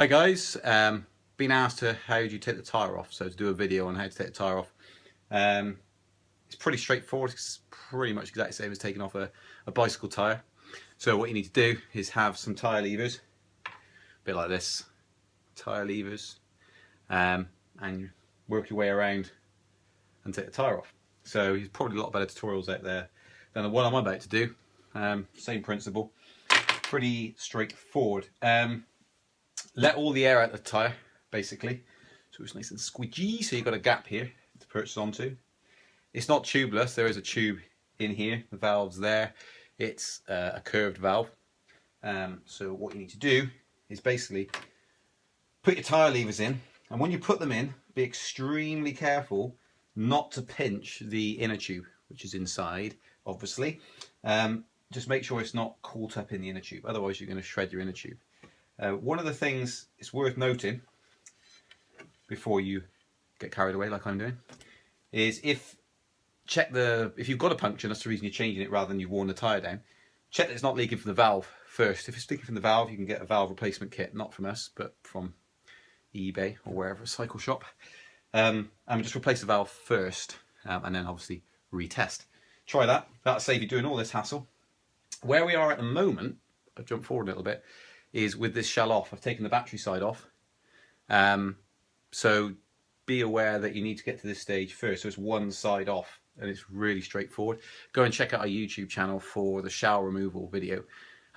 Hi guys, been asked how do you take the tyre off, so to do a video on how to take the tyre off. It's pretty straightforward. It's pretty much exactly the same as taking off a bicycle tyre. So what you need to do is have some tyre levers, a bit like this, tyre levers, and work your way around and take the tyre off. So there's probably a lot better tutorials out there than the one I'm about to do. Same principle, pretty straightforward. Let all the air out of the tyre, basically, so it's nice and squidgy. So you've got a gap here to perch onto. It's not tubeless, there is a tube in here, the valve's there. It's a curved valve. So what you need to do is basically put your tyre levers in, and when you put them in, be extremely careful not to pinch the inner tube, which is inside, obviously. Just make sure it's not caught up in the inner tube, otherwise you're going to shred your inner tube. One of the things it's worth noting before you get carried away like I'm doing is if you've got a puncture, that's the reason you're changing it rather than you've worn the tyre down, check that it's not leaking from the valve first. If it's leaking from the valve, you can get a valve replacement kit, not from us but from eBay or wherever, a cycle shop, and just replace the valve first, and then obviously retest. Try that, that'll save you doing all this hassle. Where we are at the moment, I'll jump forward a little bit, is with this shell off. I've taken the battery side off. So be aware that you need to get to this stage first. So it's one side off and it's really straightforward. Go and check out our YouTube channel for the shell removal video,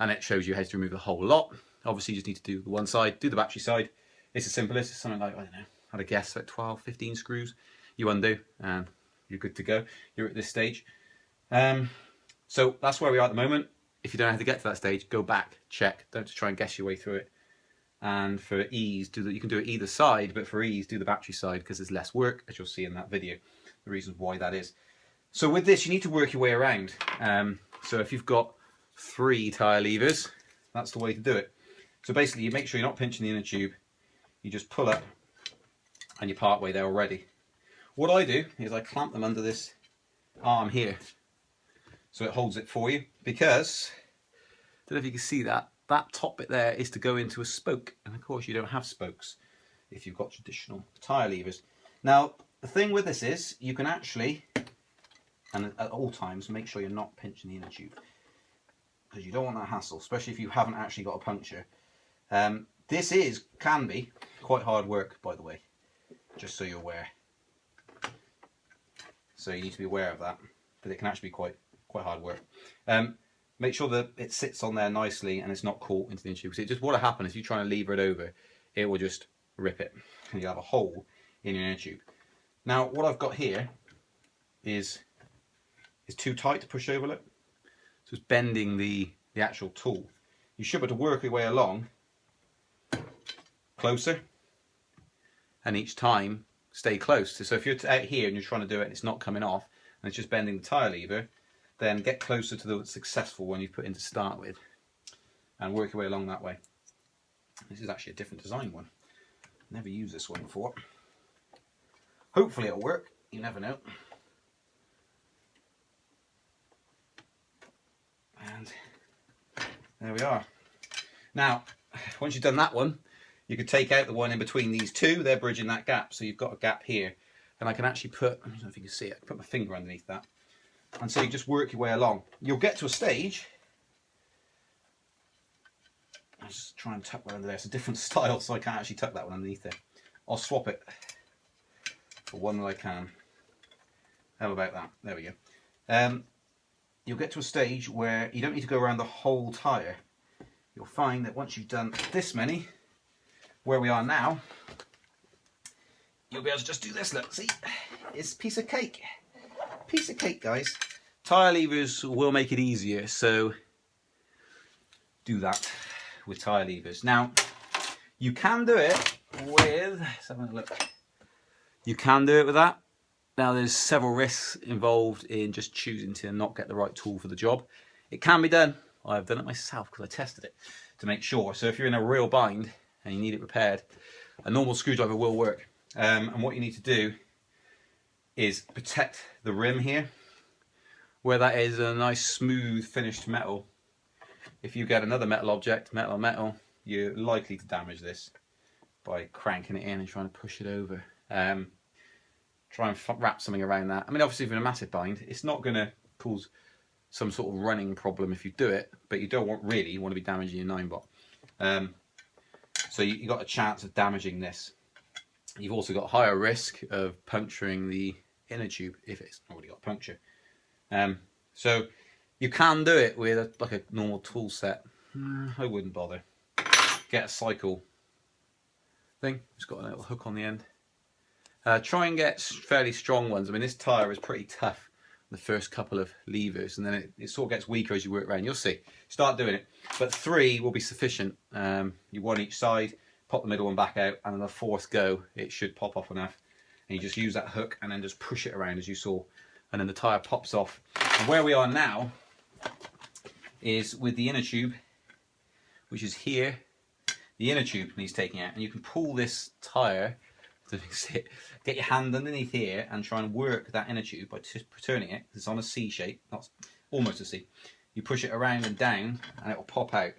and it shows you how to remove the whole lot. Obviously you just need to do the one side, do the battery side. It's as simple as it's something like, I don't know, I'd have guessed about 12, 15 screws. You undo and you're good to go. You're at this stage. So that's where we are at the moment. If you don't know how to get to that stage, go back, check. Don't just try and guess your way through it. And for ease, you can do it either side, but for ease, do the battery side because there's less work, as you'll see in that video. The reasons why that is. So with this, you need to work your way around. So if you've got 3 tyre levers, that's the way to do it. So basically, you make sure you're not pinching the inner tube. You just pull up, and you're part way there already. What I do is I clamp them under this arm here, so it holds it for you, because, I don't know if you can see that top bit there is to go into a spoke, and of course you don't have spokes if you've got traditional tyre levers. Now the thing with this is you can actually, and at all times, make sure you're not pinching the inner tube, because you don't want that hassle, especially if you haven't actually got a puncture. This can be quite hard work, by the way, just so you're aware. So you need to be aware of that, but it can actually be quite hard work. Make sure that it sits on there nicely and it's not caught into the inner tube. Because just what will happen if you try and lever it over, it will just rip it, and you'll have a hole in your inner tube. Now what I've got here is too tight to push over, look. So it's bending the actual tool. You should be able to work your way along closer, and each time stay close. So if you're out here and you're trying to do it and it's not coming off and it's just bending the tyre lever, then get closer to the successful one you've put in to start with and work your way along that way. This is actually a different design one. Never used this one before. Hopefully it'll work, you never know. And there we are. Now, once you've done that one, you could take out the one in between these two. They're bridging that gap, so you've got a gap here. And I can actually put, I don't know if you can see it, I can put my finger underneath that. And so you just work your way along. You'll get to a stage. I'll just try and tuck that under there. It's a different style, so I can't actually tuck that one underneath there. I'll swap it for one that I can. How about that? There we go. You'll get to a stage where you don't need to go around the whole tyre. You'll find that once you've done this many, where we are now, you'll be able to just do this. Look, see? It's a piece of cake. Piece of cake, guys. Tyre levers will make it easier, so do that with tyre levers. Now, you can do it with, let's have a look. You can do it with that. Now, there's several risks involved in just choosing to not get the right tool for the job. It can be done. I've done it myself because I tested it to make sure. So if you're in a real bind and you need it repaired, a normal screwdriver will work. And what you need to do is protect the rim here, where that is a nice smooth finished metal. If you get another metal object, metal on metal, you're likely to damage this. by cranking it in and trying to push it over. Try and wrap something around that. I mean, obviously, if you're in a massive bind, it's not going to cause some sort of running problem if you do it, but you don't want you want to be damaging your Ninebot. So you got a chance of damaging this. You've also got higher risk of puncturing the inner tube if it's already got puncture. So you can do it with like a normal tool set. I wouldn't bother. Get a cycle thing. It's got a little hook on the end. Try and get fairly strong ones. I mean, this tyre is pretty tough, the first couple of levers, and then it sort of gets weaker as you work around. You'll see. Start doing it. But 3 will be sufficient. You one each side, pop the middle one back out, and on the 4th go, it should pop off enough. And you just use that hook and then just push it around as you saw. And then the tyre pops off. And where we are now is with the inner tube, which is here. The inner tube needs taking out, and you can pull this tyre. Get your hand underneath here and try and work that inner tube by turning it. It's on a C shape, not almost a C. You push it around and down, and it will pop out.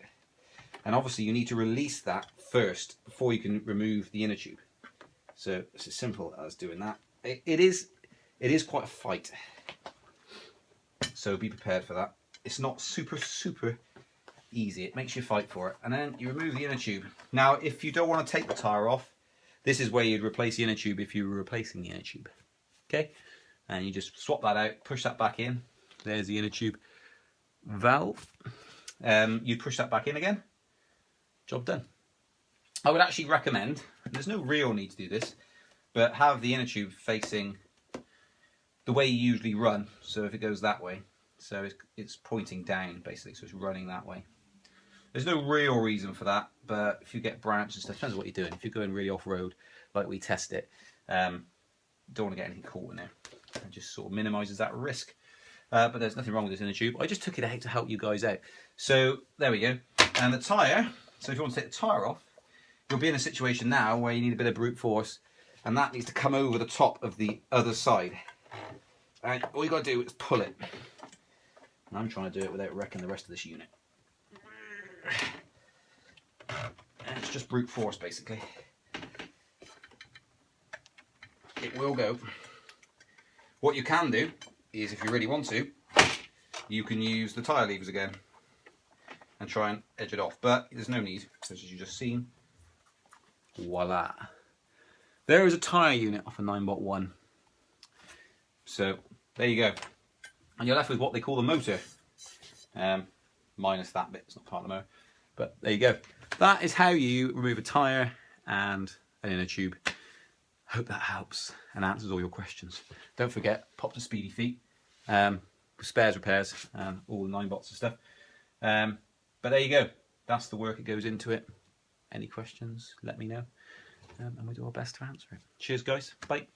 And obviously, you need to release that first before you can remove the inner tube. So it's as simple as doing that. It is quite a fight. So be prepared for that. It's not super easy. It makes you fight for it. And then you remove the inner tube. Now, if you don't want to take the tyre off, this is where you'd replace the inner tube if you were replacing the inner tube. Okay? And you just swap that out, push that back in. There's the inner tube valve. You push that back in again. Job done. I would actually recommend, there's no real need to do this, but have the inner tube facing the way you usually run. So if it goes that way, so it's pointing down basically, so it's running that way. There's no real reason for that, but if you get branches and stuff, depends on what you're doing. If you're going really off-road, like we test it, don't want to get anything caught in there. It just sort of minimises that risk. But there's nothing wrong with this inner tube. I just took it out to help you guys out. So there we go. And the tyre, so if you want to take the tyre off, you'll be in a situation now where you need a bit of brute force, and that needs to come over the top of the other side. And all you got to do is pull it. And I'm trying to do it without wrecking the rest of this unit. And it's just brute force basically. It will go. What you can do is, if you really want to, you can use the tyre levers again and try and edge it off, but there's no need, because as you've just seen, voila, there is a tyre unit off a Ninebot ONE. So there you go, and you're left with what they call the motor, minus that bit. It's not part of the motor, but there you go. That is how you remove a tyre and an inner tube. Hope that helps and answers all your questions. Don't forget, pop to Speedy Feet with spares repairs and all the Ninebots and stuff. But there you go. That's the work that goes into it. Any questions, let me know. And we'll do our best to answer it. Cheers, guys. Bye.